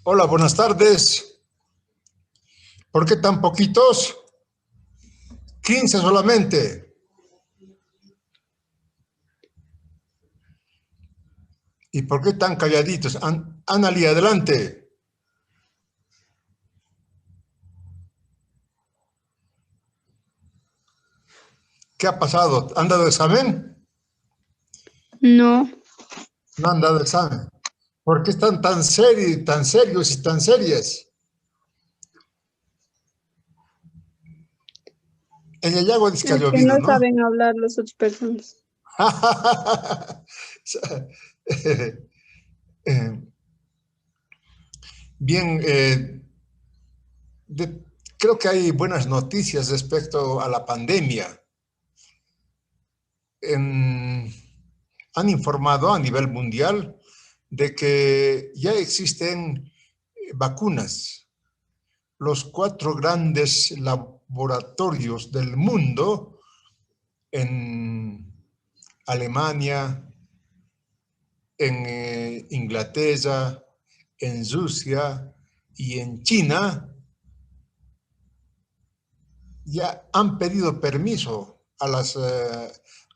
Hola, buenas tardes. ¿Por qué tan poquitos? 15 solamente. ¿Y por qué tan calladitos? Anali, adelante. ¿Qué ha pasado? ¿Han dado examen? No, No han dado examen. ¿Por qué están tan serios y tan serias? En el lago dice que ha es que llovido, no ¿no? saben hablar las otras personas. Bien, creo que hay buenas noticias respecto a la pandemia. En, Han informado a nivel mundial de que ya existen vacunas. Los 4 grandes laboratorios del mundo, en Alemania, en Inglaterra, en Rusia y en China, ya han pedido permiso a las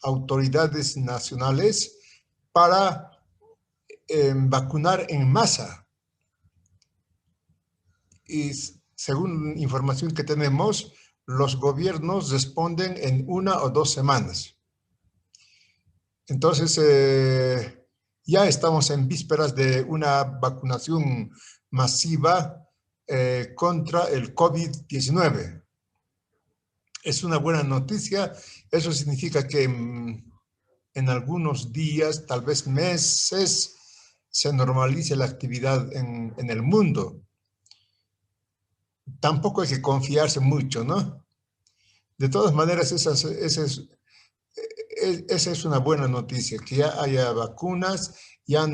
autoridades nacionales para vacunar en masa. Y según información que tenemos, los gobiernos responden en 1 o 2 semanas. Entonces, ya estamos en vísperas de una vacunación masiva contra el COVID-19. Es una buena noticia. Eso significa que en algunos días, tal vez meses, se normalice la actividad en el mundo. Tampoco hay que confiarse mucho, ¿no? De todas maneras, esa es una buena noticia, que ya haya vacunas, ya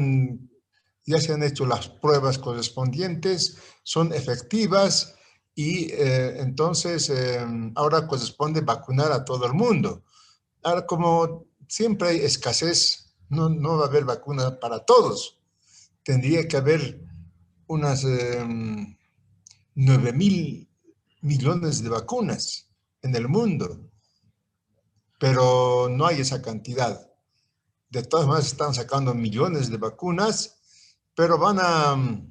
se han hecho las pruebas correspondientes, son efectivas y entonces ahora corresponde vacunar a todo el mundo. Ahora, como siempre hay escasez, no va a haber vacuna para todos. Tendría que haber unas 9.000 millones de vacunas en el mundo, pero no hay esa cantidad. De todas maneras, están sacando millones de vacunas, pero van a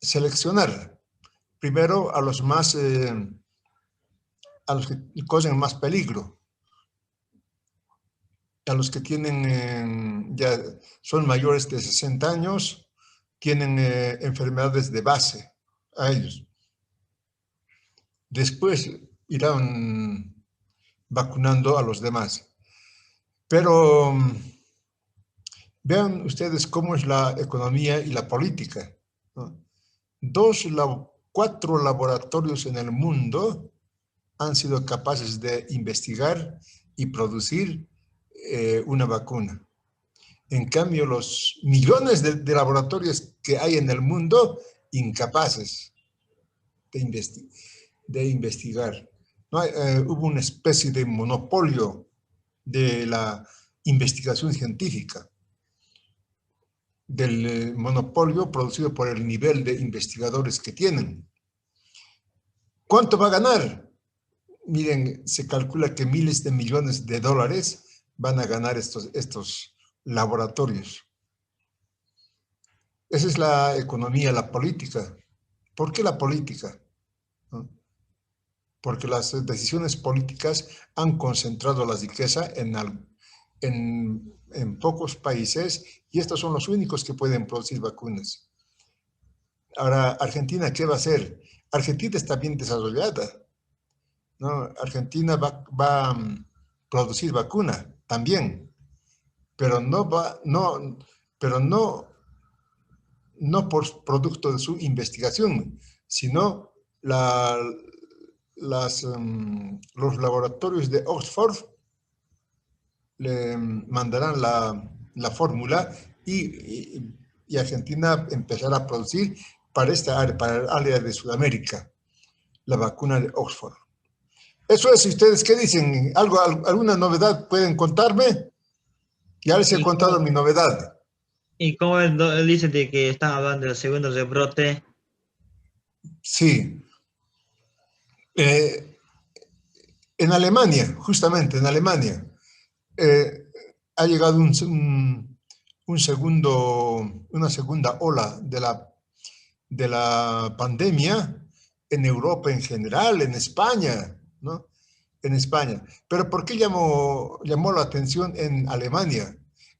seleccionar primero a los más, a los que corren más peligro, a los que tienen, ya son mayores de 60 años, tienen enfermedades de base, a ellos. Después irán vacunando a los demás. Pero vean ustedes cómo es la economía y la política, ¿no? 4 laboratorios en el mundo han sido capaces de investigar y producir una vacuna. En cambio, los millones de laboratorios que hay en el mundo, incapaces de, de investigar. No hay, hubo una especie de monopolio de la investigación científica, del monopolio producido por el nivel de investigadores que tienen. ¿Cuánto va a ganar? Miren, se calcula que miles de millones de dólares van a ganar estos laboratorios. Esa es la economía, la política. ¿Por qué la política? ¿No? Porque las decisiones políticas han concentrado la riqueza en pocos países y estos son los únicos que pueden producir vacunas. Ahora, Argentina, ¿qué va a hacer? Argentina está bien desarrollada, ¿no? Argentina va a producir vacuna también, pero pero no por producto de su investigación, sino la, los laboratorios de Oxford le mandarán la fórmula y Argentina empezará a producir para esta área, para el área de Sudamérica, la vacuna de Oxford. Eso es, ¿ustedes qué dicen? ¿Alguna novedad pueden contarme? Ya les he ¿Y contado cómo, mi novedad. y cómo dice de que están hablando del segundo rebrote? Sí. Eh, en Alemania, justamente en Alemania, eh, ha llegado una segunda ola de la pandemia en Europa en general, en España, ¿no? En España. Pero ¿por qué llamó la atención en Alemania?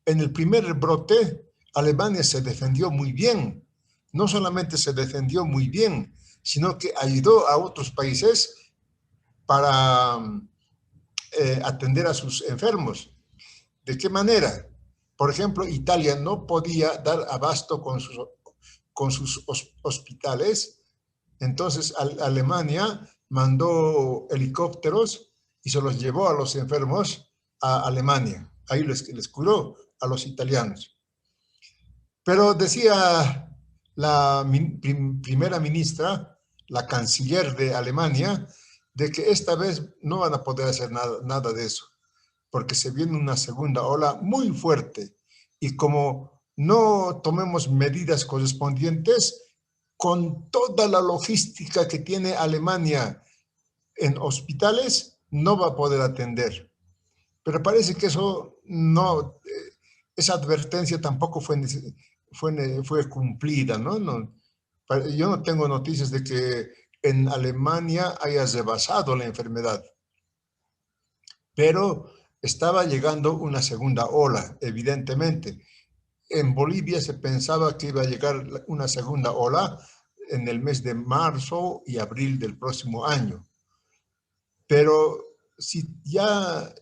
En el primer brote, Alemania se defendió muy bien. No solamente se defendió muy bien, sino que ayudó a otros países para atender a sus enfermos. ¿De qué manera? Por ejemplo, Italia no podía dar abasto con sus hospitales, entonces Alemania mandó helicópteros y se los llevó a los enfermos a Alemania. Ahí les curó a los italianos. Pero decía la primera ministra, la canciller de Alemania, de que esta vez no van a poder hacer nada de eso, porque se viene una segunda ola muy fuerte. Y como no tomemos medidas correspondientes, con toda la logística que tiene Alemania en hospitales, no va a poder atender. Pero parece que eso no, esa advertencia tampoco fue cumplida, ¿no? Yo no tengo noticias de que en Alemania haya rebasado la enfermedad, pero estaba llegando una segunda ola, evidentemente. En Bolivia se pensaba que iba a llegar una segunda ola en el mes de marzo y abril del próximo año. Pero si ya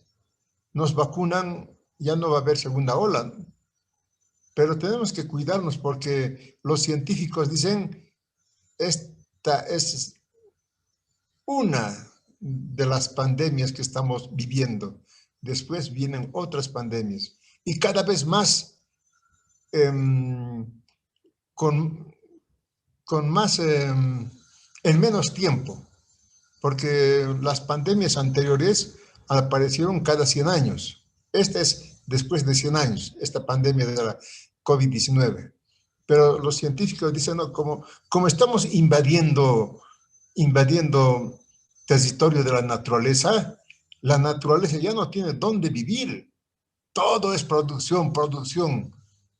nos vacunan, ya no va a haber segunda ola. Pero tenemos que cuidarnos porque los científicos dicen, esta es una de las pandemias que estamos viviendo. Después vienen otras pandemias y cada vez más eh, con, con, más en menos tiempo, porque las pandemias anteriores aparecieron cada 100 años. Esta es después de 100 años, esta pandemia de la COVID-19. Pero los científicos dicen, no, como estamos invadiendo territorio de la naturaleza ya no tiene dónde vivir. Todo es producción, producción.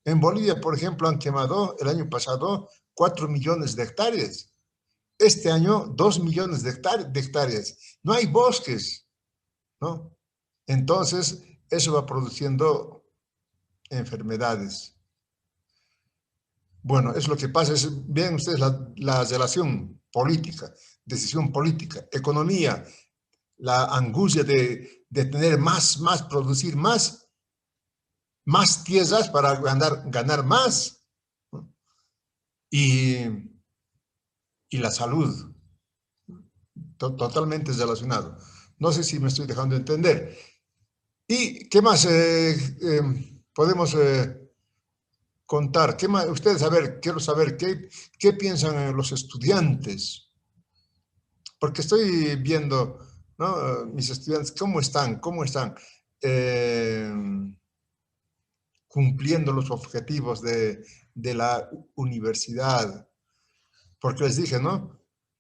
En Bolivia, por ejemplo, han quemado el año pasado 4 millones de hectáreas. Este año, 2 millones de hectáreas. No hay bosques, ¿no? Entonces, eso va produciendo enfermedades. Bueno, es lo que pasa. Vean ustedes la relación política, decisión política, economía, la angustia de tener más, producir más tierras para ganar más, ¿no? Y la salud, totalmente relacionado. No sé si me estoy dejando entender. ¿Y qué más podemos contar? ¿Qué más? Ustedes, a ver, quiero saber qué piensan los estudiantes, porque estoy viendo, ¿no? Mis estudiantes, ¿cómo están eh, cumpliendo los objetivos de la universidad? Porque les dije, ¿no?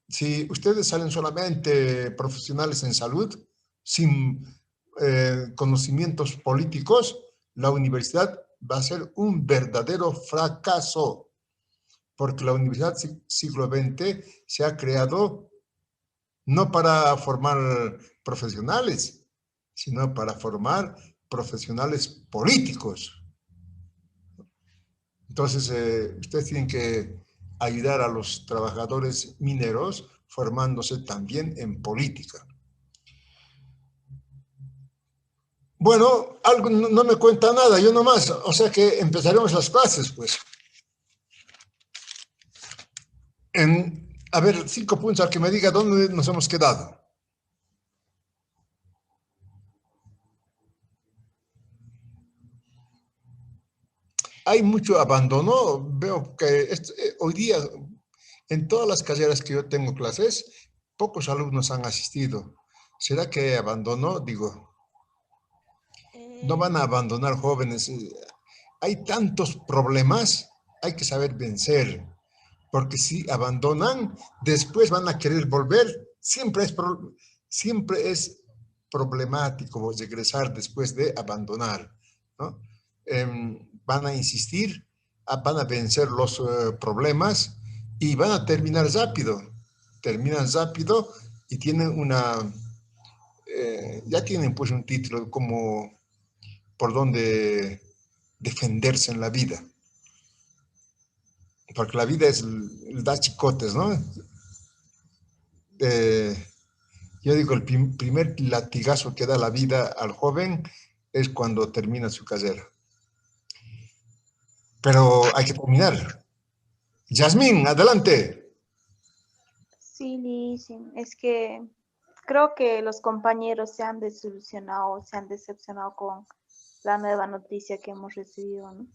Si ustedes salen solamente profesionales en salud, sin conocimientos políticos, la universidad va a ser un verdadero fracaso, porque la universidad siglo XX se ha creado no para formar profesionales, sino para formar profesionales políticos. Entonces, ustedes tienen que ayudar a los trabajadores mineros formándose también en política. Bueno, algo no me cuenta nada, yo nomás, o sea que empezaremos las clases, pues. A ver, 5 puntos, al que me diga dónde nos hemos quedado. Hay mucho abandono, veo que hoy día en todas las carreras que yo tengo clases, pocos alumnos han asistido. ¿Será que abandonó? Digo, no van a abandonar jóvenes. Hay tantos problemas, hay que saber vencer. porque si abandonan, después van a querer volver. Siempre es problemático regresar después de abandonar, ¿no? Van a insistir, van a vencer los problemas y van a terminar rápido. Terminan rápido y tienen ya tienen pues un título como por donde defenderse en la vida. Porque la vida da chicotes, ¿no? Eh, yo digo, el primer latigazo que da la vida al joven es cuando termina su carrera. Pero hay que terminar. Yasmín, adelante. Sí, Liz, es que creo que los compañeros se han desilusionado, se han decepcionado con la nueva noticia que hemos recibido, ¿no?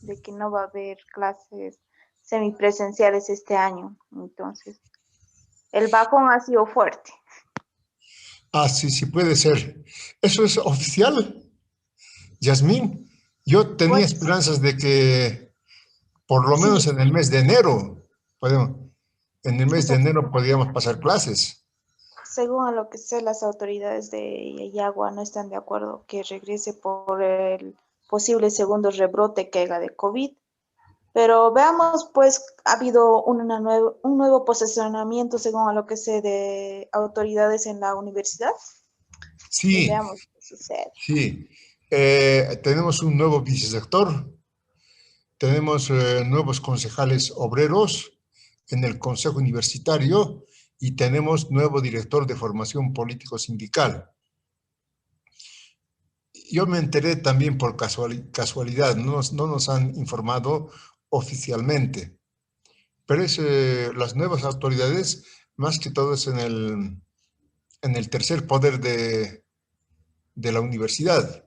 De que no va a haber clases semipresenciales este año. Entonces, el bajón ha sido fuerte. Ah, sí, sí puede ser. ¿Eso es oficial, Yasmín? Yo tenía Pues esperanzas de que por lo sí, menos en el mes de enero, en el o mes de sea, enero podíamos pasar clases. según a lo que sé, las autoridades de Yagua no están de acuerdo que regrese por el posible segundo rebrote que haya de COVID. Pero veamos, pues ha habido un nuevo posicionamiento según a lo que sé de autoridades en la universidad y Sí, veamos qué sucede. sí. Tenemos un nuevo vicesector, tenemos nuevos concejales obreros en el Consejo Universitario y tenemos nuevo director de formación político sindical. Yo me enteré también por casualidad, no nos han informado oficialmente, pero las nuevas autoridades, más que todo es en el tercer poder de la universidad,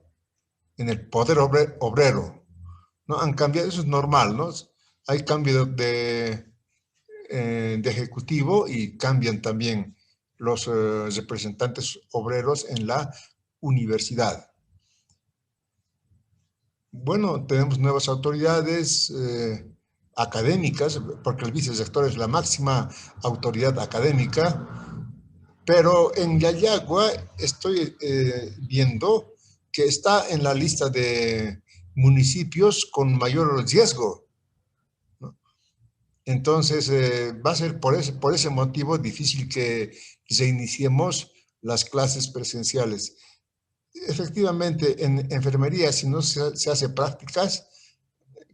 en el poder obrero, ¿no? Han cambiado, eso es normal, ¿no? Hay cambio de ejecutivo y cambian también los representantes obreros en la universidad. Bueno, tenemos nuevas autoridades académicas, porque el vicesector es la máxima autoridad académica, pero en Yayagua estoy viendo que está en la lista de municipios con mayor riesgo, ¿no? Entonces, va a ser por ese motivo difícil que reiniciemos las clases presenciales. Efectivamente, en enfermería, si no se hace prácticas,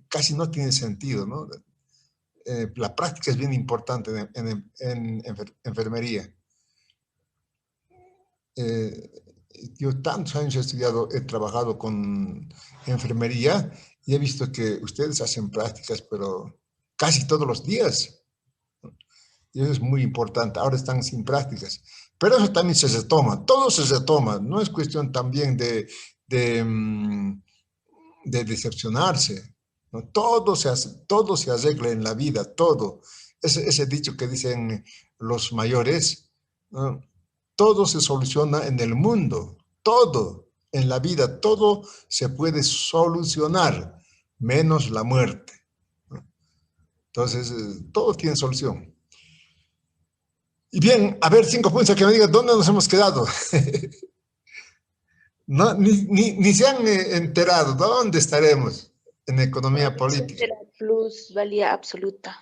casi no tiene sentido, ¿no? La práctica es bien importante en enfermería. Eh, yo tantos años he estudiado, he trabajado con enfermería y he visto que ustedes hacen prácticas, pero casi todos los días. Y eso es muy importante. Ahora están sin prácticas. Pero eso también se retoma, todo se retoma. No es cuestión también de, mm, de decepcionarse, ¿no? Todo se arregla en la vida, todo. Ese dicho que dicen los mayores, ¿no? Todo se soluciona en el mundo, todo en la vida, todo se puede solucionar, menos la muerte, ¿no? Entonces, todo tiene solución. Y bien, a ver, 5 puntos que me digan dónde nos hemos quedado. No, ni se han enterado dónde estaremos en economía política. De la plusvalía absoluta.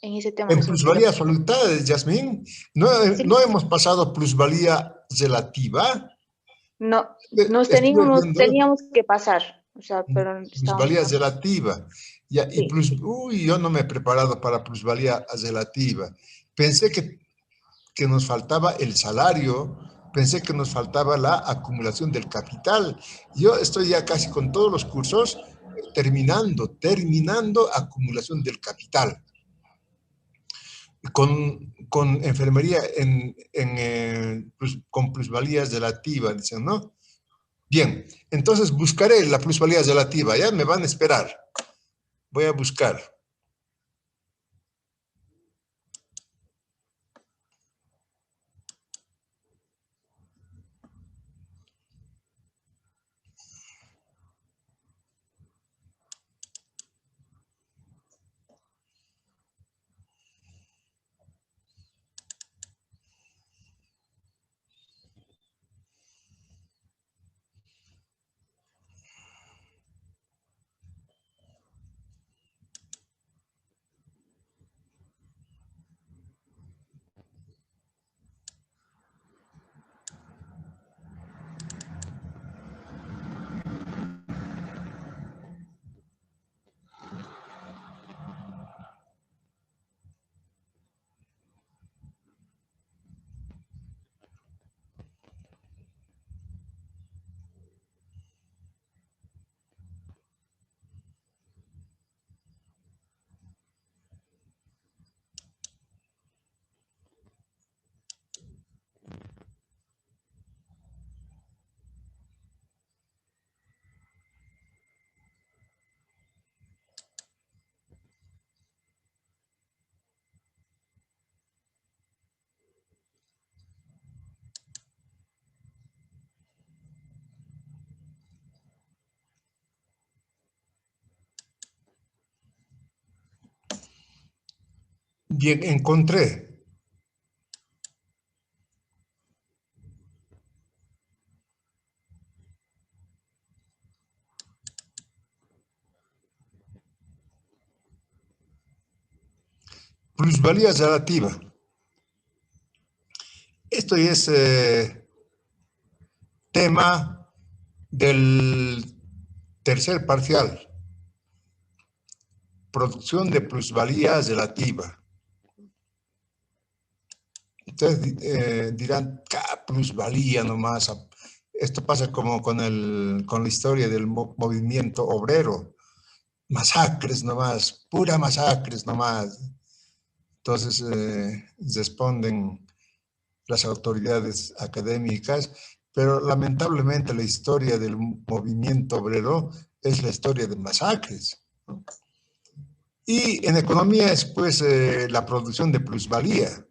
En ese tema En nos hemos quedado. plusvalía absoluta, Yasmín, no, Sí, no hemos pasado plusvalía relativa. no, Estuve viendo teníamos que pasar, o sea, pero estábamos plusvalía mal. relativa. Ya, Sí, uy, yo no me he preparado para plusvalía relativa. Pensé que nos faltaba el salario, pensé que nos faltaba la acumulación del capital. Yo estoy ya casi con todos los cursos terminando acumulación del capital. Con enfermería con plusvalías relativas, dicen, ¿no? Bien, entonces buscaré la plusvalía relativa, ya me van a esperar. Voy a buscar. Bien, encontré. Plusvalía relativa. Esto es tema del tercer parcial. Producción de plusvalía relativa. Ustedes dirán, plusvalía nomás. Esto pasa como con la historia del movimiento obrero. Masacres nomás, pura masacres nomás. Entonces responden las autoridades académicas, pero lamentablemente la historia del movimiento obrero es la historia de masacres, ¿no? Y en economía es pues la producción de plusvalía,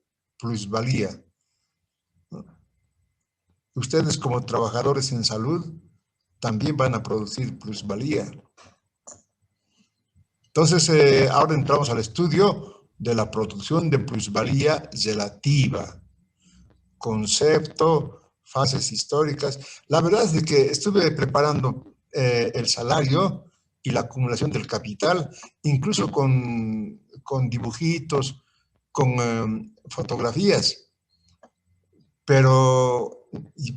¿no? Ustedes como trabajadores en salud también van a producir plusvalía. Entonces, ahora entramos al estudio de la producción de plusvalía relativa. Concepto, fases históricas. La verdad es de que estuve preparando el salario y la acumulación del capital, incluso con dibujitos, con fotografías, pero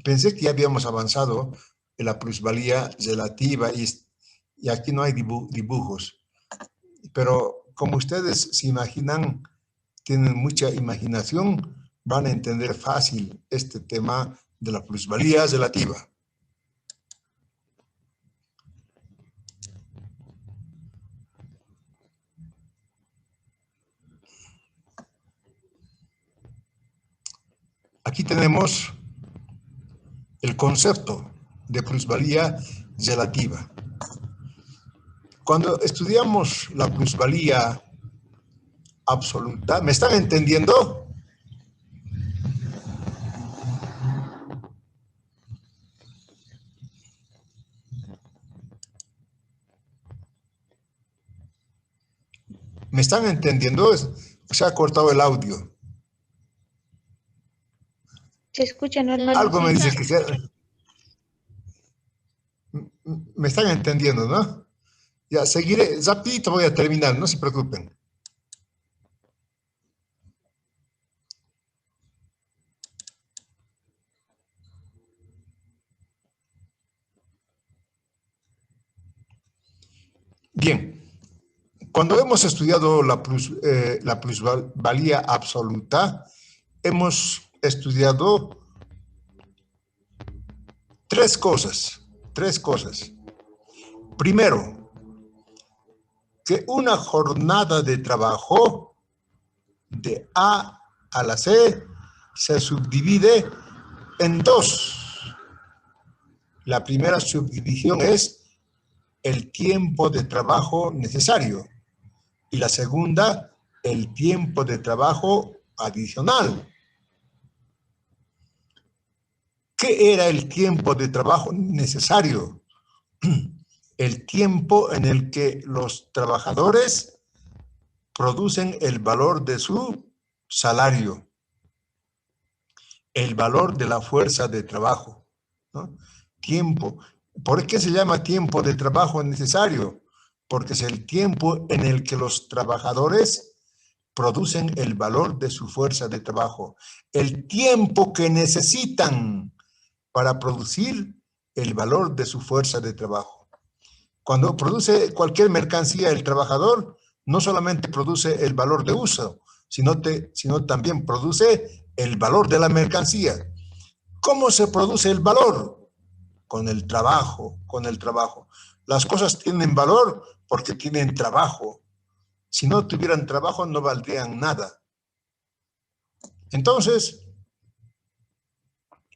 pensé que ya habíamos avanzado en la plusvalía relativa y aquí no hay dibujos. Pero como ustedes se imaginan, tienen mucha imaginación, van a entender fácil este tema de la plusvalía relativa. Aquí tenemos el concepto de plusvalía relativa. Cuando estudiamos la plusvalía absoluta, ¿me están entendiendo? ¿Me están entendiendo? Se ha cortado el audio. Se escucha normal. Algo me dice que me están entendiendo, ¿no? Ya, seguiré, rapidito voy a terminar, no se preocupen. Bien, cuando hemos estudiado la plusvalía absoluta, hemos estudiado tres cosas. Primero, que una jornada de trabajo de A a la C se subdivide en dos. La primera subdivisión es el tiempo de trabajo necesario y la segunda, el tiempo de trabajo adicional. ¿Qué era el tiempo de trabajo necesario? El tiempo en el que los trabajadores producen el valor de su salario, el valor de la fuerza de trabajo, ¿no? Tiempo. ¿Por qué se llama tiempo de trabajo necesario? Porque es el tiempo en el que los trabajadores producen el valor de su fuerza de trabajo, el tiempo que necesitan para producir el valor de su fuerza de trabajo. Cuando produce cualquier mercancía el trabajador, no solamente produce el valor de uso, sino también produce el valor de la mercancía. ¿Cómo se produce el valor? Con el trabajo. Las cosas tienen valor porque tienen trabajo. Si no tuvieran trabajo, no valdrían nada. Entonces,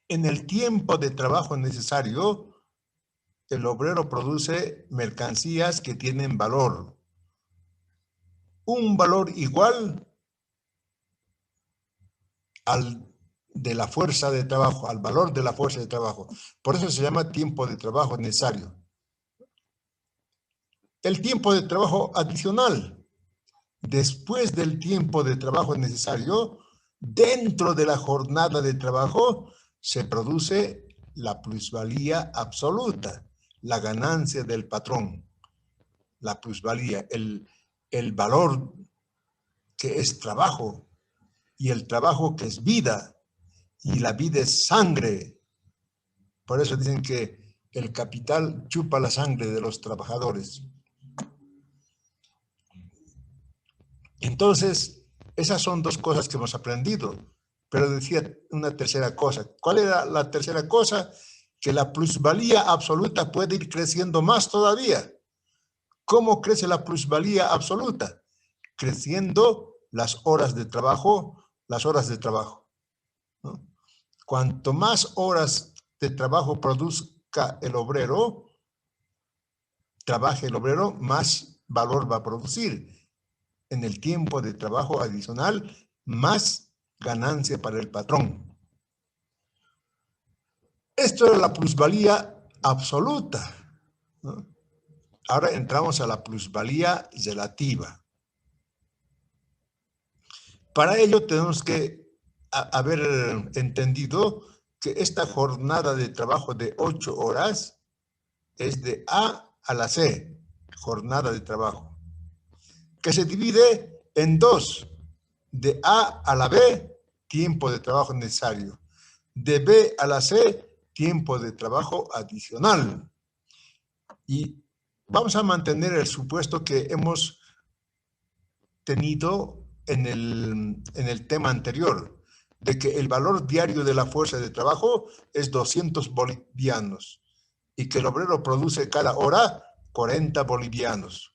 en el tiempo de trabajo necesario, el obrero produce mercancías que tienen valor. Un valor igual al de la fuerza de trabajo, al valor de la fuerza de trabajo. Por eso se llama tiempo de trabajo necesario. El tiempo de trabajo adicional después del tiempo de trabajo necesario, dentro de la jornada de trabajo, se produce la plusvalía absoluta, la ganancia del patrón, la plusvalía, el valor que es trabajo, y el trabajo que es vida, y la vida es sangre. Por eso dicen que el capital chupa la sangre de los trabajadores. Entonces, esas son dos cosas que hemos aprendido. Pero decía una tercera cosa. ¿Cuál era la tercera cosa? Que la plusvalía absoluta puede ir creciendo más todavía. ¿Cómo crece la plusvalía absoluta? Creciendo las horas de trabajo, ¿no? Cuanto más horas de trabajo produzca el obrero, trabaje el obrero, más valor va a producir. En el tiempo de trabajo adicional, más ganancia para el patrón. Esto era la plusvalía absoluta, ¿no? Ahora entramos a la plusvalía relativa. Para ello tenemos que haber entendido que esta jornada de trabajo de 8 horas es de A a la C, jornada de trabajo, que se divide en dos, de A a la B, tiempo de trabajo necesario, de B a la C, tiempo de trabajo adicional. Y vamos a mantener el supuesto que hemos tenido en el tema anterior, de que el valor diario de la fuerza de trabajo es 200 bolivianos y que el obrero produce cada hora 40 bolivianos.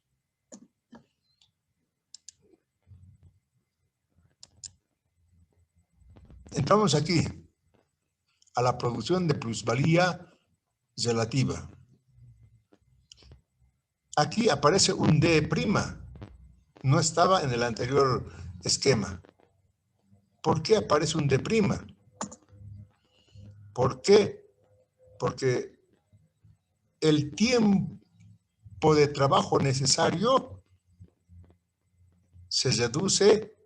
Entramos aquí a la producción de plusvalía relativa. Aquí aparece un D', no estaba en el anterior esquema. ¿Por qué aparece un D'? ¿Por qué? Porque el tiempo de trabajo necesario se reduce,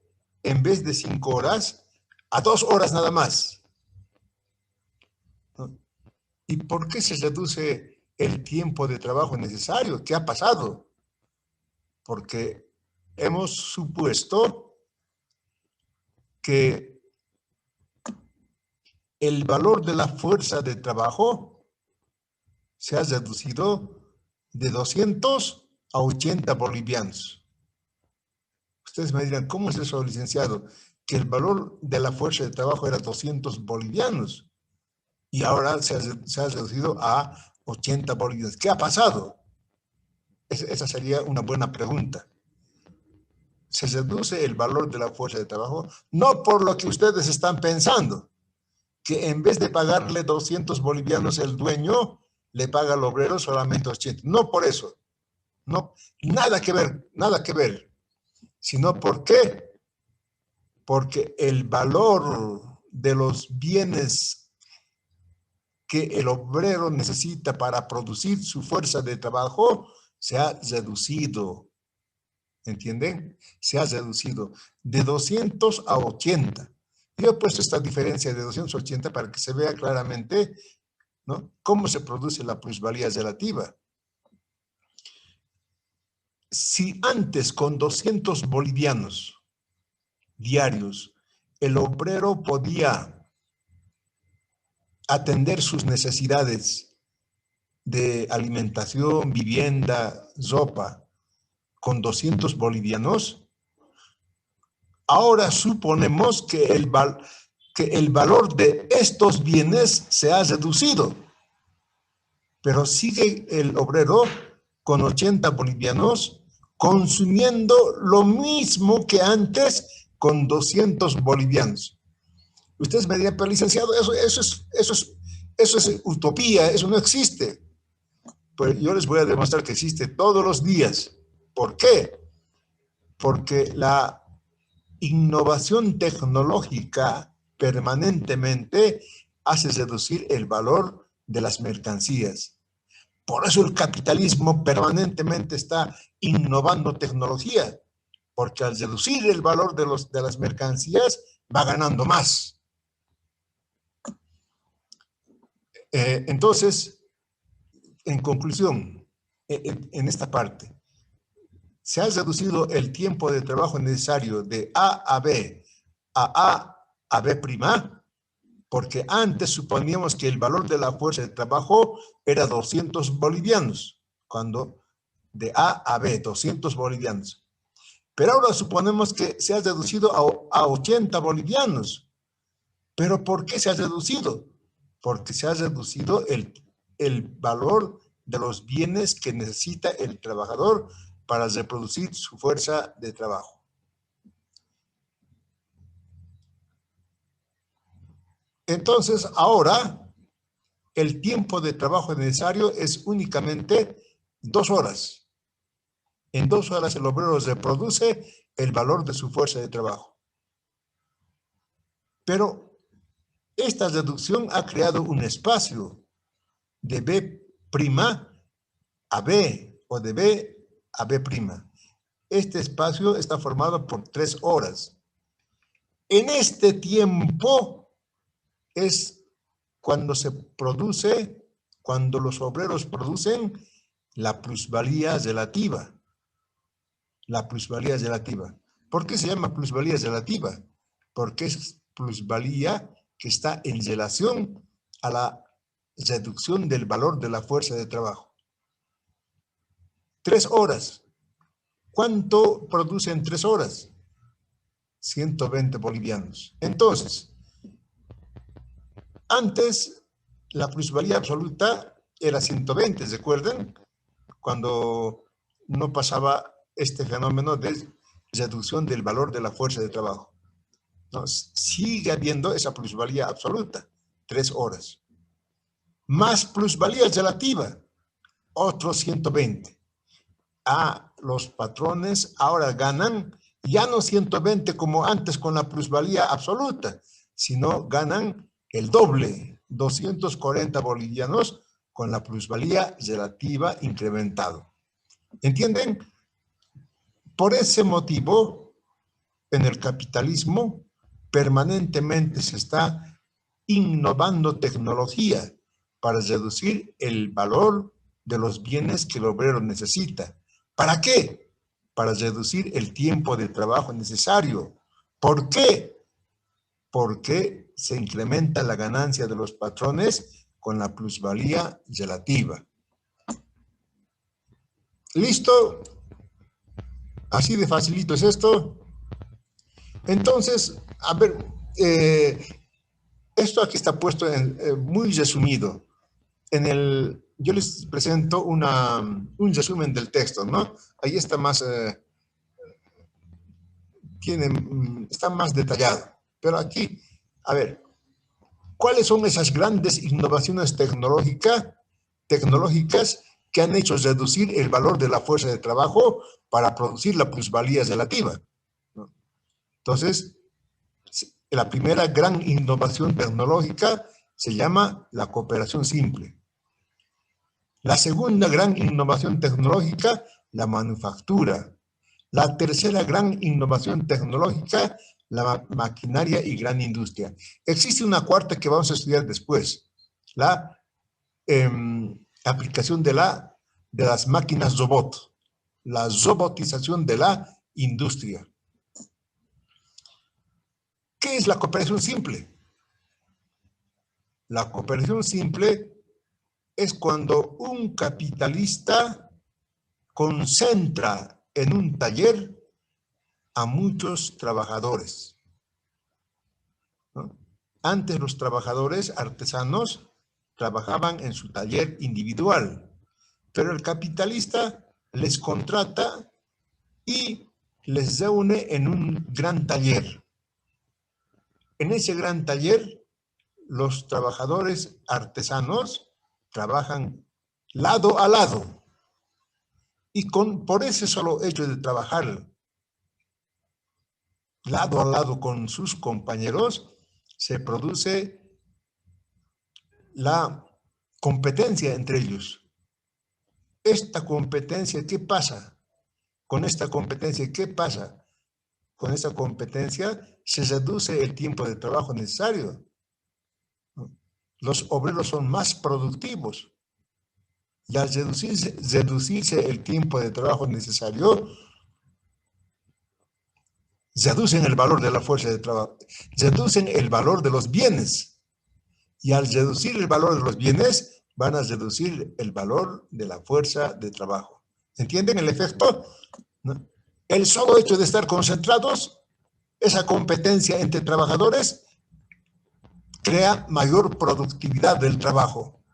en vez de 5 horas, a 2 horas nada más. ¿No? ¿Y por qué se reduce el tiempo de trabajo necesario? ¿Qué ha pasado? Porque hemos supuesto que el valor de la fuerza de trabajo se ha reducido de 200 a 80 bolivianos. Ustedes me dirán, ¿cómo es eso, licenciado? Que el valor de la fuerza de trabajo era 200 bolivianos y ahora se ha reducido a 80 bolivianos. ¿Qué ha pasado? Esa sería una buena pregunta. Se reduce el valor de la fuerza de trabajo, no por lo que ustedes están pensando, que en vez de pagarle 200 bolivianos el dueño, le paga al obrero solamente 80. No por eso. No, nada que ver. Sino ¿por qué? Porque el valor de los bienes que el obrero necesita para producir su fuerza de trabajo se ha reducido. ¿Entienden? Se ha reducido de 200 a 80. Yo he puesto esta diferencia de 280 para que se vea claramente, ¿no?, cómo se produce la plusvalía relativa. Si antes con 200 bolivianos diarios el obrero podía atender sus necesidades de alimentación, vivienda, ropa, con 200 bolivianos, ahora suponemos que el valor de estos bienes se ha reducido, pero sigue el obrero con 80 bolivianos consumiendo lo mismo que antes con 200 bolivianos. Ustedes me dirán, pero licenciado, eso es utopía, eso no existe. Pues yo les voy a demostrar que existe todos los días. ¿Por qué? Porque la innovación tecnológica permanentemente hace reducir el valor de las mercancías. Por eso el capitalismo permanentemente está innovando tecnología, porque al reducir el valor de las mercancías va ganando más. Entonces, en conclusión, en esta parte, se ha reducido el tiempo de trabajo necesario de A a B a B', porque antes suponíamos que el valor de la fuerza de trabajo era 200 bolivianos, cuando de A a B, 200 bolivianos. Pero ahora suponemos que se ha reducido a 80 bolivianos. ¿Pero por qué se ha reducido? Porque se ha reducido el valor de los bienes que necesita el trabajador para reproducir su fuerza de trabajo. Entonces, ahora, el tiempo de trabajo necesario es únicamente 2 horas. En 2 horas el obrero reproduce el valor de su fuerza de trabajo. Pero esta reducción ha creado un espacio de B' a B o de B a B'. Este espacio está formado por 3 horas. En este tiempo es cuando se produce, cuando los obreros producen la plusvalía relativa. La plusvalía relativa. ¿Por qué se llama plusvalía relativa? Porque es plusvalía que está en relación a la reducción del valor de la fuerza de trabajo. 3 horas. ¿Cuánto produce en 3 horas? 120 bolivianos. Entonces, antes la plusvalía absoluta era 120, ¿recuerdan? Cuando no pasaba este fenómeno de reducción del valor de la fuerza de trabajo. ¿No? Sigue habiendo esa plusvalía absoluta, 3 horas. Más plusvalía relativa, otros 120. Los patrones ahora ganan ya no 120 como antes con la plusvalía absoluta, sino ganan el doble, 240 bolivianos con la plusvalía relativa incrementado. ¿Entienden? Por ese motivo, en el capitalismo permanentemente se está innovando tecnología para reducir el valor de los bienes que el obrero necesita. ¿Para qué? Para reducir el tiempo de trabajo necesario. ¿Por qué? Porque se incrementa la ganancia de los patrones con la plusvalía relativa. ¿Listo? Así de facilito es esto. Entonces, a ver, esto aquí está puesto muy resumido. Yo les presento un resumen del texto, ¿no? Ahí está más, está más detallado. Pero aquí, a ver, ¿cuáles son esas grandes innovaciones tecnológicas que han hecho reducir el valor de la fuerza de trabajo para producir la plusvalía relativa? ¿No? Entonces, la primera gran innovación tecnológica se llama la cooperación simple. La segunda gran innovación tecnológica, la manufactura. La tercera gran innovación tecnológica, la maquinaria y gran industria. Existe una cuarta que vamos a estudiar después, la aplicación de las máquinas robot, la robotización de la industria. ¿Qué es la cooperación simple? La cooperación simple es cuando un capitalista concentra en un taller a muchos trabajadores, ¿no? Antes los trabajadores artesanos trabajaban en su taller individual, pero el capitalista les contrata y les reúne en un gran taller. En ese gran taller, los trabajadores artesanos trabajan lado a lado y por ese solo hecho de trabajar lado a lado con sus compañeros, se produce la competencia entre ellos. Esta competencia, ¿qué pasa? Con esta competencia, ¿qué pasa? con esta competencia, se reduce el tiempo de trabajo necesario. Los obreros son más productivos. Y al reducirse el tiempo de trabajo necesario, reducen el valor de la fuerza de trabajo, reducen el valor de los bienes. Y al reducir el valor de los bienes, van a reducir el valor de la fuerza de trabajo. ¿Entienden el efecto? ¿No? El solo hecho de estar concentrados, esa competencia entre trabajadores, crea mayor productividad del trabajo.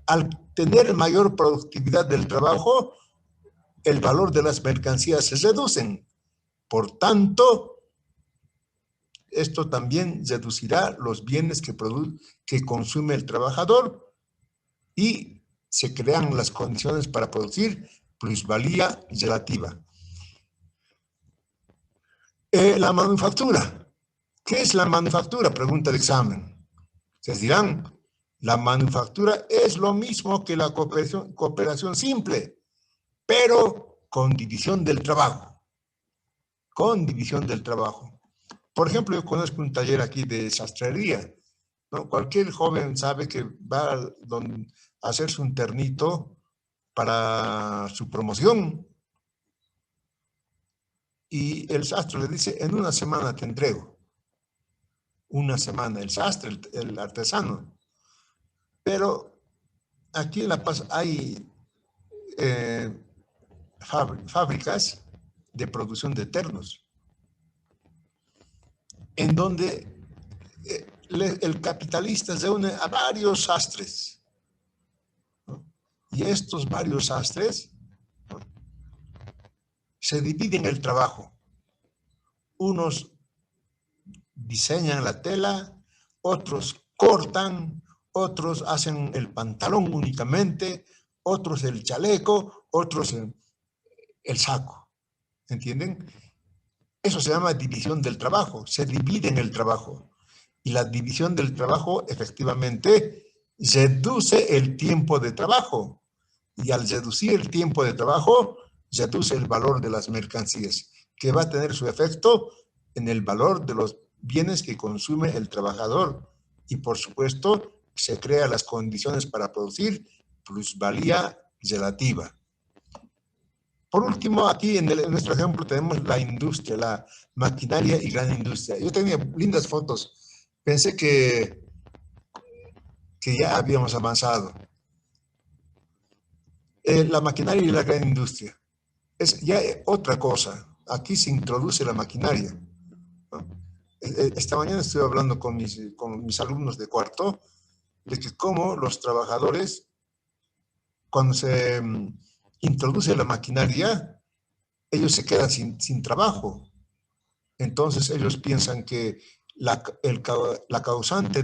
Al tener mayor productividad del trabajo, el valor de las mercancías se reducen. Por tanto, esto también reducirá los bienes que consume el trabajador y se crean las condiciones para producir plusvalía relativa. La manufactura. ¿Qué es la manufactura? Pregunta el examen. Ustedes dirán, la manufactura es lo mismo que la cooperación simple, pero con división del trabajo. Con división del trabajo. Por ejemplo, yo conozco un taller aquí de sastrería, ¿no? Cualquier joven sabe que va a hacerse un ternito para su promoción y el sastre le dice, en una semana te entrego. Una semana, el sastre, el artesano. Pero aquí en La Paz hay fábricas de producción de ternos, en donde el capitalista reúne a varios sastres, ¿no? Y estos varios sastres, ¿no?, se dividen el trabajo. Unos diseñan la tela, otros cortan, otros hacen el pantalón únicamente, otros el chaleco, otros el saco. ¿Entienden? Eso se llama división del trabajo, se divide en el trabajo. Y la división del trabajo efectivamente reduce el tiempo de trabajo. Y al reducir el tiempo de trabajo, reduce el valor de las mercancías, que va a tener su efecto en el valor de los bienes que consume el trabajador. Y por supuesto, se crean las condiciones para producir plusvalía relativa. Por último, aquí en nuestro ejemplo tenemos la industria, la maquinaria y gran industria. Yo tenía lindas fotos. Pensé que ya habíamos avanzado. La maquinaria y la gran industria es ya otra cosa. Aquí se introduce la maquinaria, ¿no? Esta mañana estuve hablando con mis alumnos de cuarto de que cómo los trabajadores, cuando se introduce la maquinaria, ellos se quedan sin trabajo. Entonces ellos piensan que la causante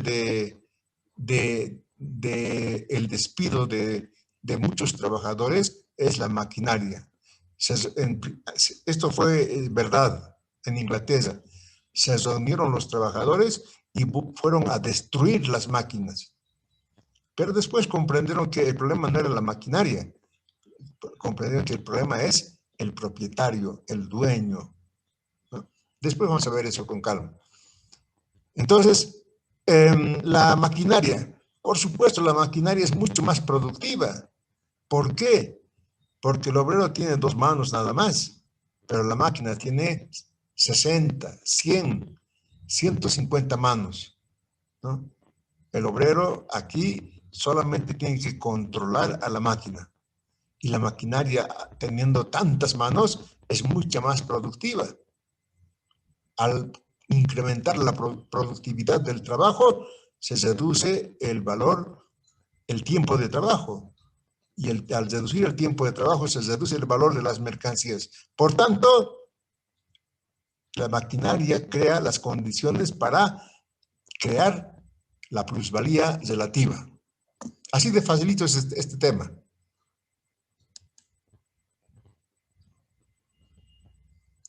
el despido de muchos trabajadores es la maquinaria. Esto fue verdad en Inglaterra. Se reunieron los trabajadores y fueron a destruir las máquinas. Pero después comprendieron que el problema no era la maquinaria, comprendieron que el problema es el propietario, el dueño, ¿no? Después vamos a ver eso con calma. Entonces, la maquinaria, por supuesto, la maquinaria es mucho más productiva. ¿Por qué? Porque el obrero tiene 2 manos nada más, pero la máquina tiene 60, 100, 150 manos, ¿no? El obrero aquí solamente tiene que controlar a la máquina. Y la maquinaria, teniendo tantas manos, es mucho más productiva. Al incrementar la productividad del trabajo, se reduce el valor, el tiempo de trabajo. Y al reducir el tiempo de trabajo, se reduce el valor de las mercancías. Por tanto, la maquinaria crea las condiciones para crear la plusvalía relativa. Así de facilito es este tema.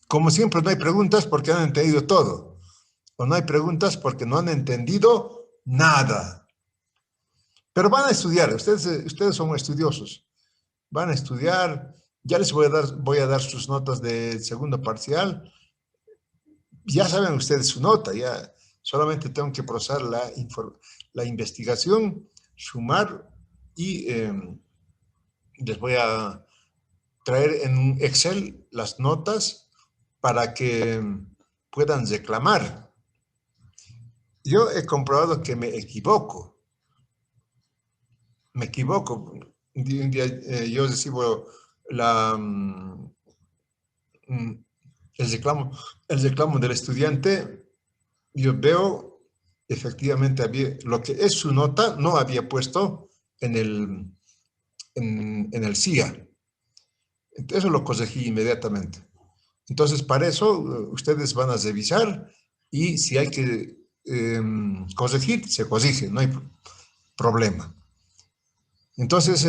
Como siempre, no hay preguntas porque han entendido todo. O no hay preguntas porque no han entendido nada. Pero van a estudiar. Ustedes son estudiosos. Van a estudiar. Ya les voy a dar sus notas de segundo parcial. ya saben ustedes su nota, ya solamente tengo que procesar la investigación, sumar y les voy a traer en un Excel las notas para que puedan reclamar. Yo he comprobado que me equivoco. Un día yo recibo el reclamo del estudiante. Yo veo, efectivamente, lo que es su nota no había puesto en el CIA. Eso lo corregí inmediatamente. Entonces, para eso, ustedes van a revisar y si hay que corregir, se corrige, no hay problema. Entonces,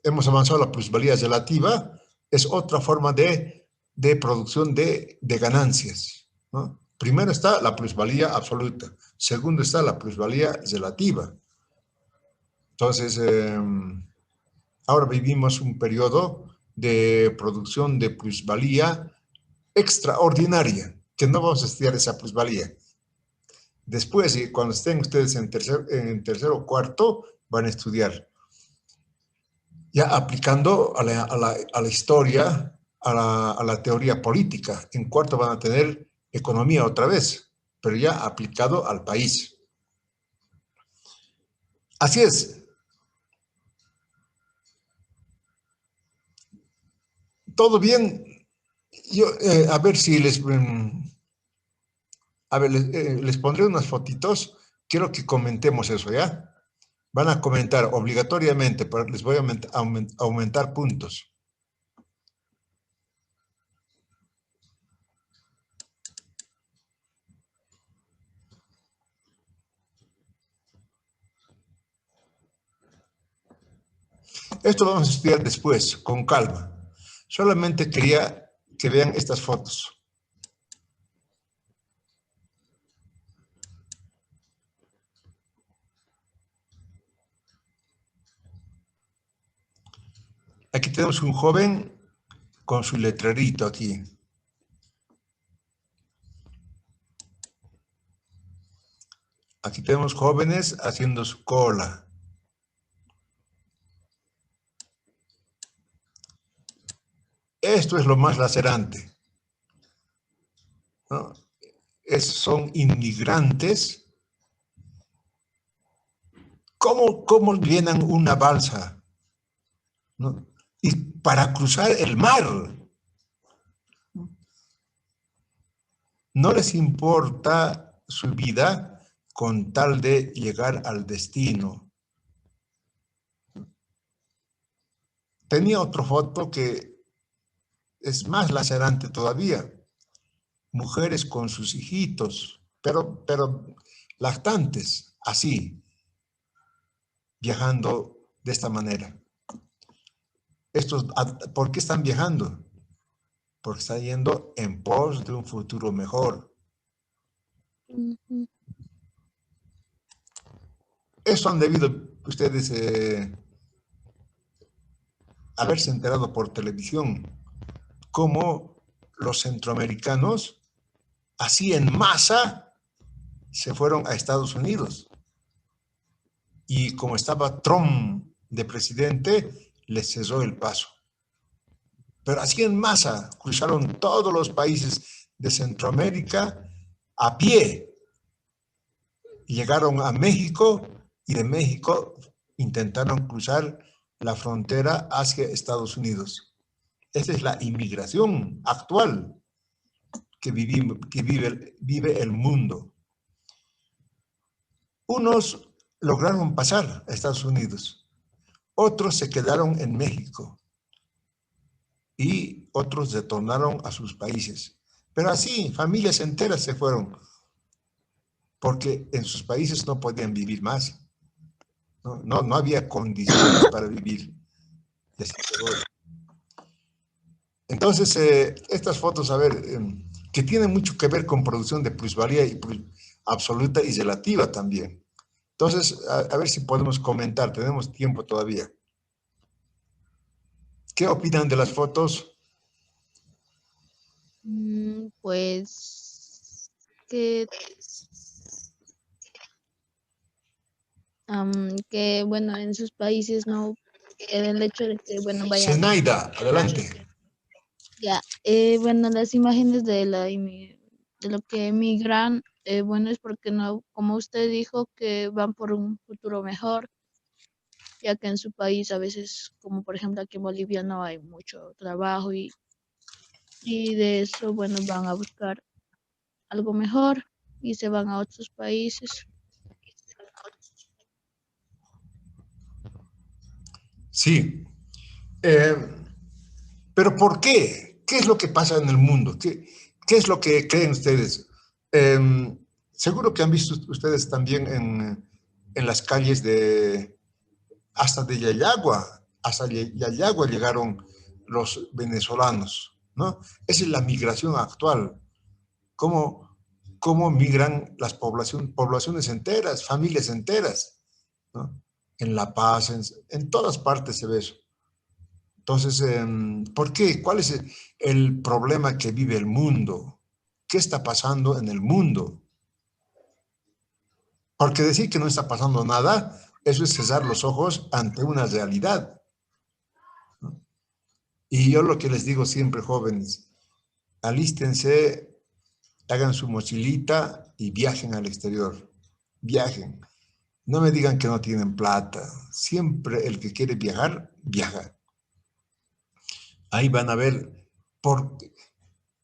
hemos avanzado a la plusvalía relativa, es otra forma de producción de ganancias, ¿no? Primero está la plusvalía absoluta, segundo está la plusvalía relativa. Entonces, ahora vivimos un periodo de producción de plusvalía extraordinaria, que no vamos a estudiar esa plusvalía. Después, cuando estén ustedes en tercero o cuarto, van a estudiar. Ya aplicando a la historia, a la teoría política. En cuarto van a tener economía otra vez, pero ya aplicado al país. Así es. ¿Todo bien? Yo, a ver si les pondré unas fotitos. Quiero que comentemos eso, ¿ya? Van a comentar obligatoriamente, pero les voy a aumentar puntos. Esto vamos a estudiar después, con calma. Solamente quería que vean estas fotos. Aquí tenemos un joven con su letrerito aquí. Aquí tenemos jóvenes haciendo su cola. Esto es lo más lacerante, ¿no? Son inmigrantes. ¿Cómo llenan una balsa, ¿no? Y para cruzar el mar. No les importa su vida con tal de llegar al destino. Tenía otra foto que es más lacerante todavía. Mujeres con sus hijitos, pero lactantes, así, viajando de esta manera. ¿Por qué están viajando? Porque están yendo en pos de un futuro mejor. Eso han debido ustedes haberse enterado por televisión, cómo los centroamericanos, así en masa, se fueron a Estados Unidos. Y como estaba Trump de presidente, les cesó el paso. Pero así en masa, cruzaron todos los países de Centroamérica a pie. Llegaron a México y de México intentaron cruzar la frontera hacia Estados Unidos. Esa es la inmigración actual que vive el mundo. Unos lograron pasar a Estados Unidos, otros se quedaron en México y otros retornaron a sus países. Pero así, familias enteras se fueron, porque en sus países no podían vivir más. No había condiciones para vivir. Entonces, estas fotos, a ver, que tienen mucho que ver con producción de plusvalía absoluta y relativa también. Entonces, a ver si podemos comentar, tenemos tiempo todavía. ¿Qué opinan de las fotos? pues que, que bueno, en sus países no, el hecho de que, bueno, vayan, Zenaida, adelante. ya, bueno, las imágenes de de lo que emigran, bueno, es porque no, como usted dijo, que van por un futuro mejor, ya que en su país a veces, como por ejemplo aquí en Bolivia, no hay mucho trabajo y de eso, bueno, van a buscar algo mejor y se van a otros países. Sí. Eh, pero ¿por qué? ¿Qué es lo que pasa en el mundo? ¿Qué es lo que creen ustedes? Seguro que han visto ustedes también en las calles hasta de Yayagua, hasta Yayagua llegaron los venezolanos, ¿no? Esa es la migración actual. ¿Cómo, cómo migran las poblaciones enteras, familias enteras, ¿no? En La Paz, en todas partes se ve eso. Entonces, ¿por qué? ¿Cuál es el problema que vive el mundo? ¿Qué está pasando en el mundo? Porque decir que no está pasando nada, eso es cerrar los ojos ante una realidad, ¿no? Y yo lo que les digo siempre, jóvenes, alístense, hagan su mochilita y viajen al exterior. Viajen. No me digan que no tienen plata. Siempre el que quiere viajar, viaja. Ahí van a ver, por,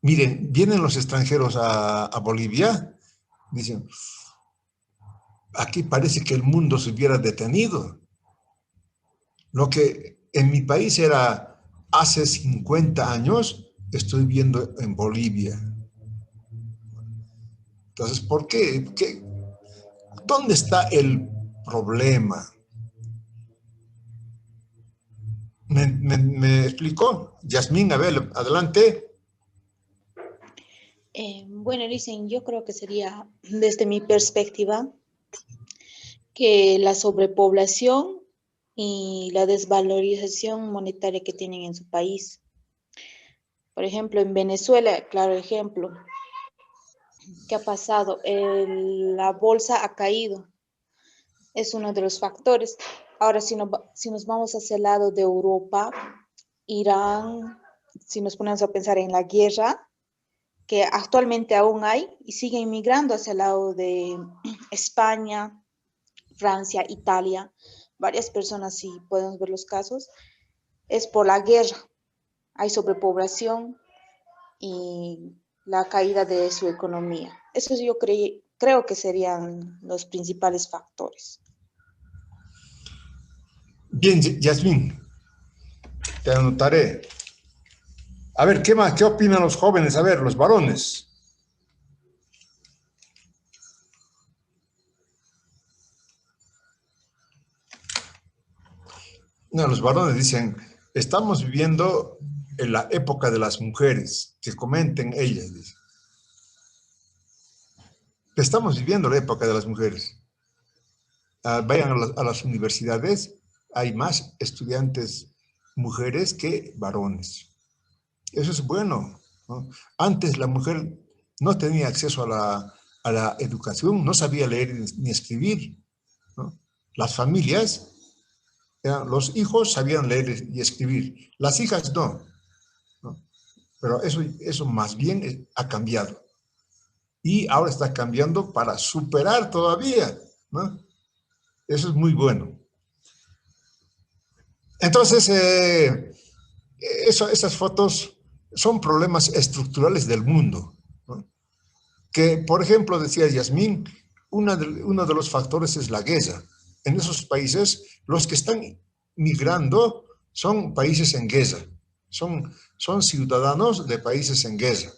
miren, vienen los extranjeros a Bolivia, dicen, aquí parece que el mundo se hubiera detenido. Lo que en mi país era hace 50 años, estoy viendo en Bolivia. Entonces, ¿por qué? ¿Dónde está el problema? ¿Me explicó? Yasmín, a ver, adelante. Bueno, dicen, yo creo que sería, desde mi perspectiva, que la sobrepoblación y la desvalorización monetaria que tienen en su país. Por ejemplo, en Venezuela, claro ejemplo, ¿qué ha pasado? La bolsa ha caído, es uno de los factores. Ahora, si nos vamos hacia el lado de Europa, Irán, si nos ponemos a pensar en la guerra, que actualmente aún hay y sigue inmigrando hacia el lado de España, Francia, Italia, varias personas, si podemos ver los casos, es por la guerra. Hay sobrepoblación y la caída de su economía. Eso yo creo que serían los principales factores. Bien, Yasmín, te anotaré. A ver, ¿qué más? ¿Qué opinan los jóvenes? A ver, los varones. No, los varones dicen, estamos viviendo en la época de las mujeres, que comenten ellas, dicen. Estamos viviendo la época de las mujeres. Vayan a las universidades, hay más estudiantes mujeres que varones. Eso es bueno, ¿no? Antes la mujer no tenía acceso a la educación, no sabía leer ni escribir, ¿no? Las familias, los hijos sabían leer y escribir, las hijas no, ¿no? Pero eso más bien ha cambiado. Y ahora está cambiando para superar todavía, ¿no? Eso es muy bueno. Entonces, esas fotos son problemas estructurales del mundo, ¿no? Que, por ejemplo, decía Yasmín, uno de los factores es la guerra. En esos países, los que están migrando son países en guerra, son ciudadanos de países en guerra.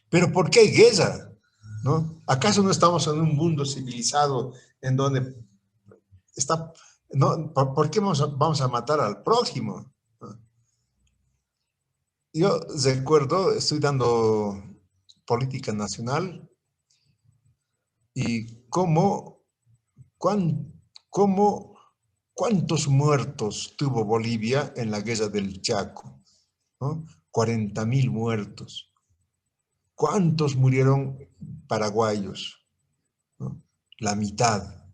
Pero ¿por qué hay guerra? ¿No? ¿Acaso no estamos en un mundo civilizado en donde está... No, ¿por qué vamos a matar al prójimo? Yo recuerdo, estoy dando política nacional y cuán, cómo, cuántos muertos tuvo Bolivia en la guerra del Chaco, ¿no? 40.000 muertos. ¿Cuántos murieron paraguayos? ¿No? La mitad.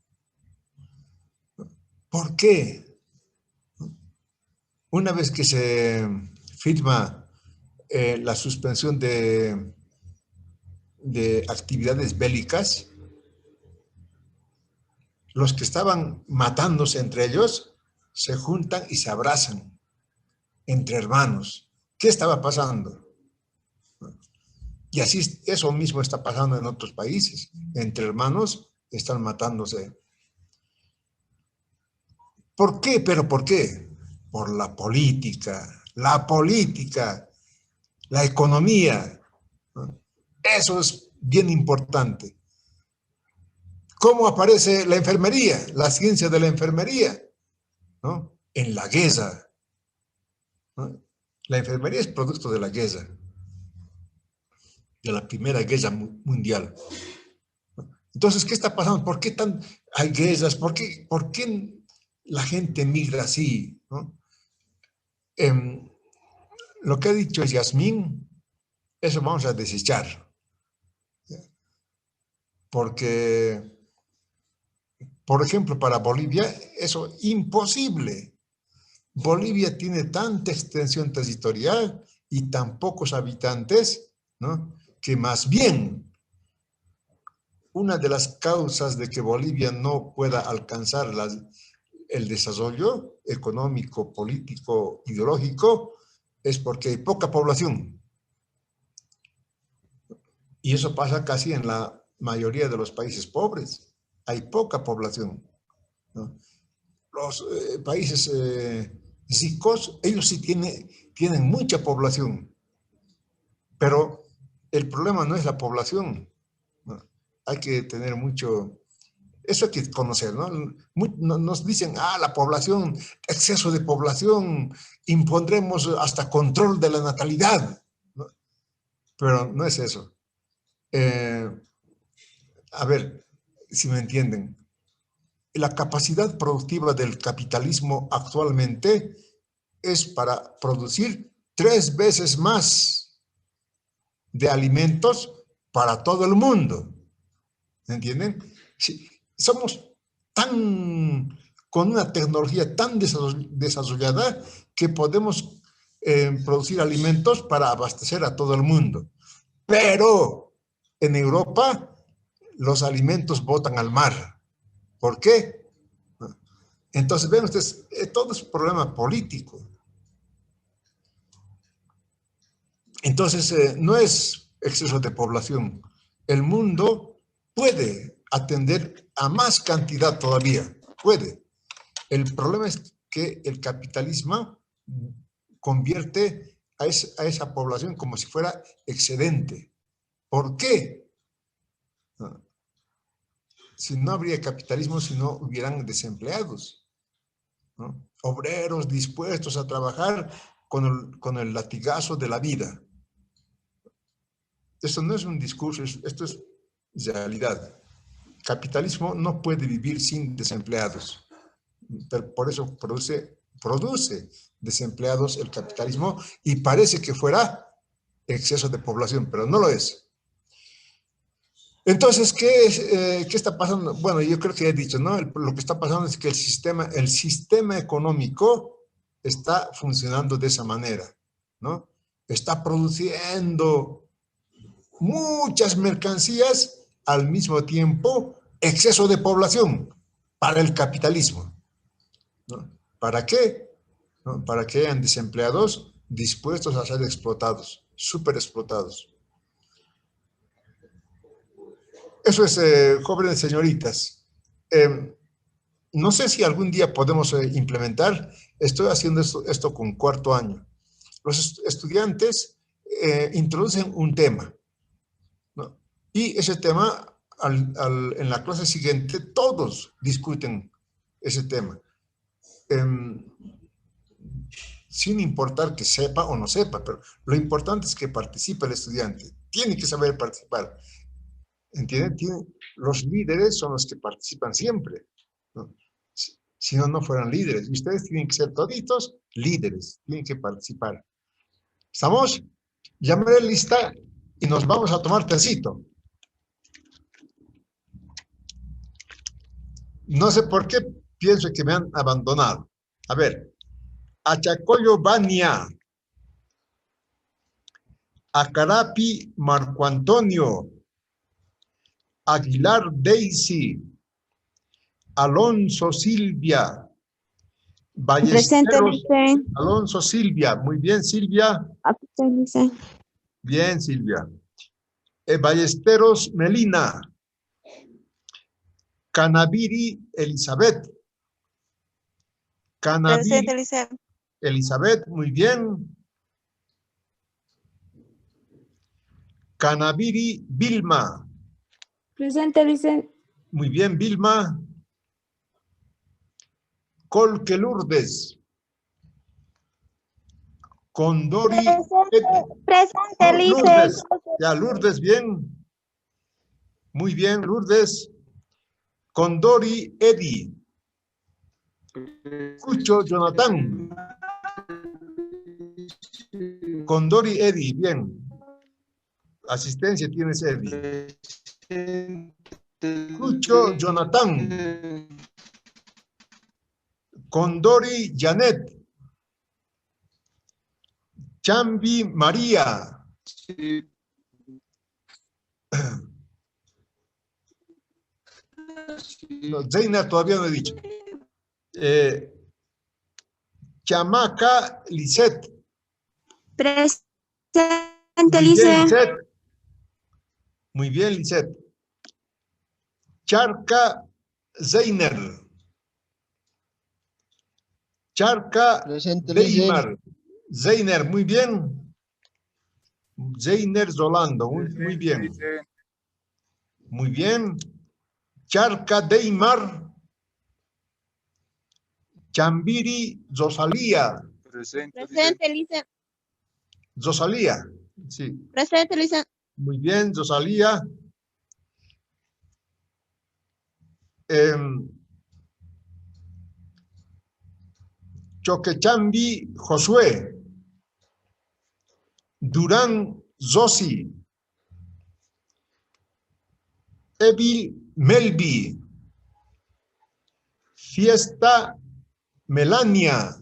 ¿Por qué? Una vez que se firma la suspensión de actividades bélicas, los que estaban matándose entre ellos se juntan y se abrazan entre hermanos. ¿Qué estaba pasando? Y así eso mismo está pasando en otros países. Entre hermanos están matándose. ¿Por qué? ¿Pero por qué? Por la política, la economía. Eso es bien importante. ¿Cómo aparece la enfermería, la ciencia de la enfermería? ¿No? En la guerra. ¿No? La enfermería es producto de la guerra, de la Primera Guerra Mundial. Entonces, ¿qué está pasando? ¿Por qué hay guerras? ¿Por qué la gente migra así? ¿No? Lo que ha dicho Yasmín, eso vamos a desechar. Porque, por ejemplo, para Bolivia, eso es imposible. Bolivia tiene tanta extensión territorial y tan pocos habitantes, ¿no? Que más bien una de las causas de que Bolivia no pueda alcanzar el desarrollo económico, político, ideológico, es porque hay poca población. Y eso pasa casi en la mayoría de los países pobres. Hay poca población, ¿no? Los países ricos, ellos sí tienen mucha población, pero el problema no es la población, ¿no? Hay que tener mucho, eso hay que conocer, ¿no? Nos dicen, la población, exceso de población, impondremos hasta control de la natalidad, ¿no? Pero no es eso. A ver, si me entienden, la capacidad productiva del capitalismo actualmente es para producir 3 veces más de alimentos para todo el mundo. ¿Entienden? Si somos con una tecnología tan desarrollada que podemos producir alimentos para abastecer a todo el mundo. Pero en Europa los alimentos botan al mar. ¿Por qué? Entonces, ven ustedes, todo es un problema político. Entonces, no es exceso de población. El mundo puede atender a más cantidad todavía, puede. El problema es que el capitalismo convierte a esa población como si fuera excedente. ¿Por qué? Si no habría capitalismo, si no hubieran desempleados, ¿no? Obreros dispuestos a trabajar con el latigazo de la vida. Esto no es un discurso, esto es realidad. Capitalismo no puede vivir sin desempleados. Por eso produce desempleados el capitalismo y parece que fuera exceso de población, pero no lo es. Entonces, ¿qué está pasando? Bueno, yo creo que he dicho, ¿no? Lo que está pasando es que el sistema económico está funcionando de esa manera, ¿no? Está produciendo muchas mercancías al mismo tiempo, exceso de población para el capitalismo, ¿no? ¿Para qué? ¿No? Para que hayan desempleados dispuestos a ser explotados, súper explotados. Eso es, jóvenes señoritas. No sé si algún día podemos implementar, estoy haciendo esto con 4º año. Los estudiantes introducen un tema, ¿no? Y ese tema, en la clase siguiente, todos discuten ese tema. Sin importar que sepa o no sepa, pero lo importante es que participe el estudiante. Tiene que saber participar. ¿Entienden? Los líderes son los que participan siempre, ¿no? Si no, no fueran líderes. Y ustedes tienen que ser toditos líderes, tienen que participar. ¿Estamos? Ya me lista y nos vamos a tomar tecito. No sé por qué pienso que me han abandonado. A ver, Achacoyo Bania, Acarapi Marco Antonio, Aguilar Daisy, Alonso Silvia, Presente, Ballesteros, dice. Alonso Silvia, muy bien Silvia, Aquí está, dice. bien Silvia. Ballesteros Melina, Canaviri Elizabeth, Canaviri Presente, dice. Elizabeth, muy bien. Canaviri Vilma, Presente, dice. muy bien Vilma. Colque Lourdes, Condori Presente, dice. Lourdes, ya Lourdes, bien. Muy bien, Lourdes. Condori Edi, Cucho Jonathan, Condori Edi, bien. Asistencia tienes, Edi. Cucho Jonathan, Condori Janet, Chambi María, no, Zeina todavía no he dicho. Chamaca Lisette, Presente, muy bien dice. Lisette, muy bien Lisette. Charca Zeiner, Charca Presente, Deimar, Zeiner, muy bien. Zeiner Zolando, muy bien. Muy bien. Charca Deimar, Chambiri Zosalía, Presente, dice. Zosalía, sí, Presente, dice. muy bien, Zosalía. Choquechambi Josué, Durán Zosi, Evil Melvi, Fiesta Melania,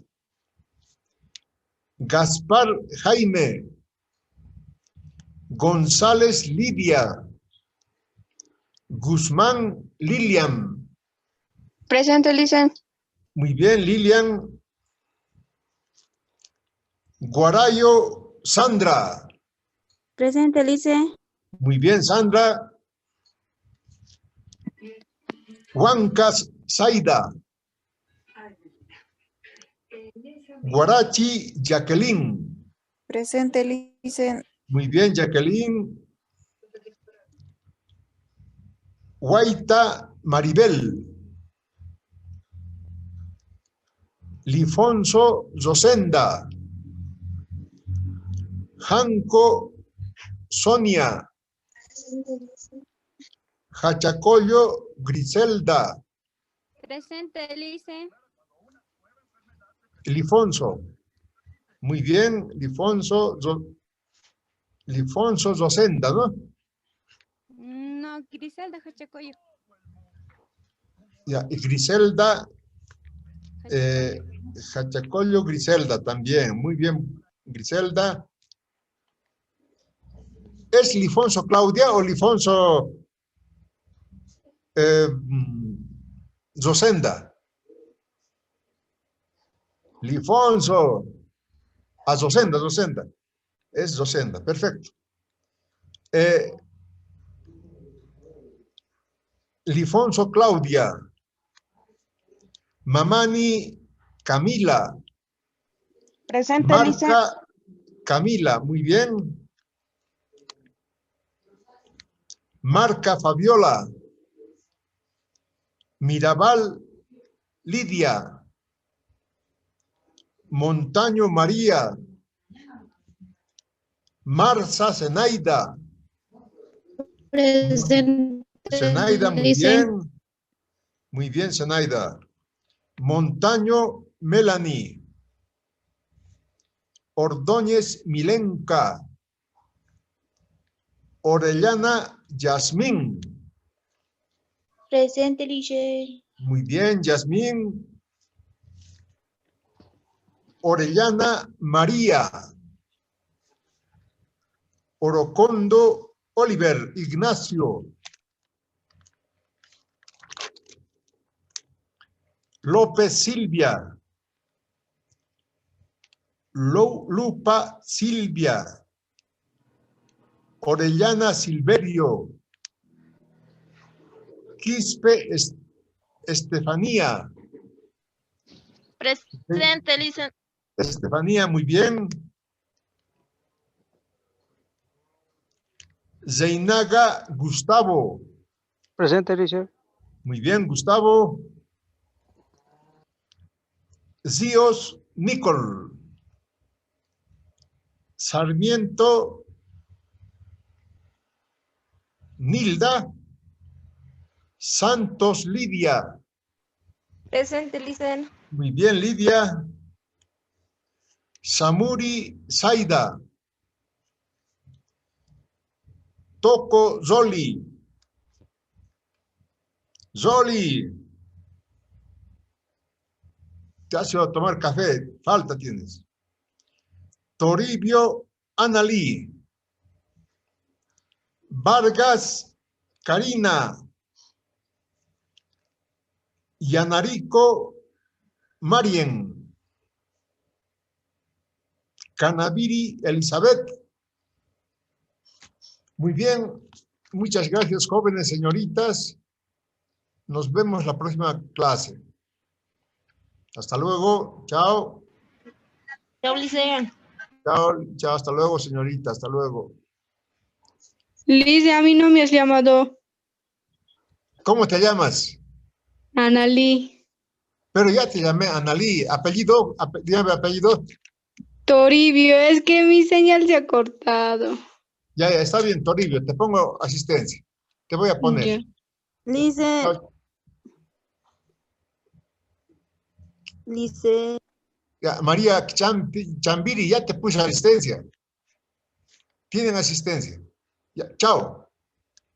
Gaspar Jaime, González Lidia, Guzmán Lilian. Presente, dice. Muy bien, Lilian. Guarayo Sandra. Presente, dice. Muy bien, Sandra. Huancas Zaida. Guarachi Jacqueline. Presente, dice. Muy bien, Jacqueline. Guaita Maribel. Lifonso Rosenda. Janco Sonia. Hachacoyo Griselda. Presente, dice. Lifonso. Muy bien, Lifonso Rosenda, ¿no? No, Griselda Hachacoyo. Ya, y Griselda, Hachacoyo Griselda también. Muy bien, Griselda. ¿Es Lifonso Claudia o Lifonso Rosenda? Lifonso. A Rosenda. Es Rosenda, perfecto. Lifonso Claudia. Mamani Camila. Presente, Marca Camila, muy bien. Marca Fabiola. Mirabal Lidia. Montaño María. Marza Zenaida. Presente, Zenaida, muy dice. bien. Muy bien, Zenaida. Montaño Melanie. Ordóñez Milenka. Orellana Yasmín. Presente, Lice. Muy bien, Yasmín. Orellana María. Orocondo Oliver Ignacio. López Silvia. Lupa Silvia. Orellana Silverio. Quispe Estefanía. Presente, Licen. Estefanía, muy bien. Zeinaga Gustavo. Presente, Licen. Muy bien, Gustavo. Zíos Nicol. Sarmiento Nilda. Santos Lidia. Presente, Licen. Muy bien, Lidia. Samuri Zaida. Toco Zoli. Zoli. Te has ido a tomar café. Falta tienes. Toribio Analí. Vargas Karina. Yanarico Marien. Canaviri Elizabeth. Muy bien. Muchas gracias, jóvenes señoritas. Nos vemos la próxima clase. Hasta luego. Chao. Chao, Licen. Chao, chao. Hasta luego, señorita. Hasta luego. Lice, a mí no me has llamado. ¿Cómo te llamas? Analí. Pero ya te llamé, Analí. Apellido, dígame apellido. Toribio, es que mi señal se ha cortado. Ya, está bien, Toribio. Te pongo asistencia. Te voy a poner. Ya. Licen. Chao. Licen. Ya, María Chambiri, ya te puse asistencia. Tienen asistencia. Ya, chao.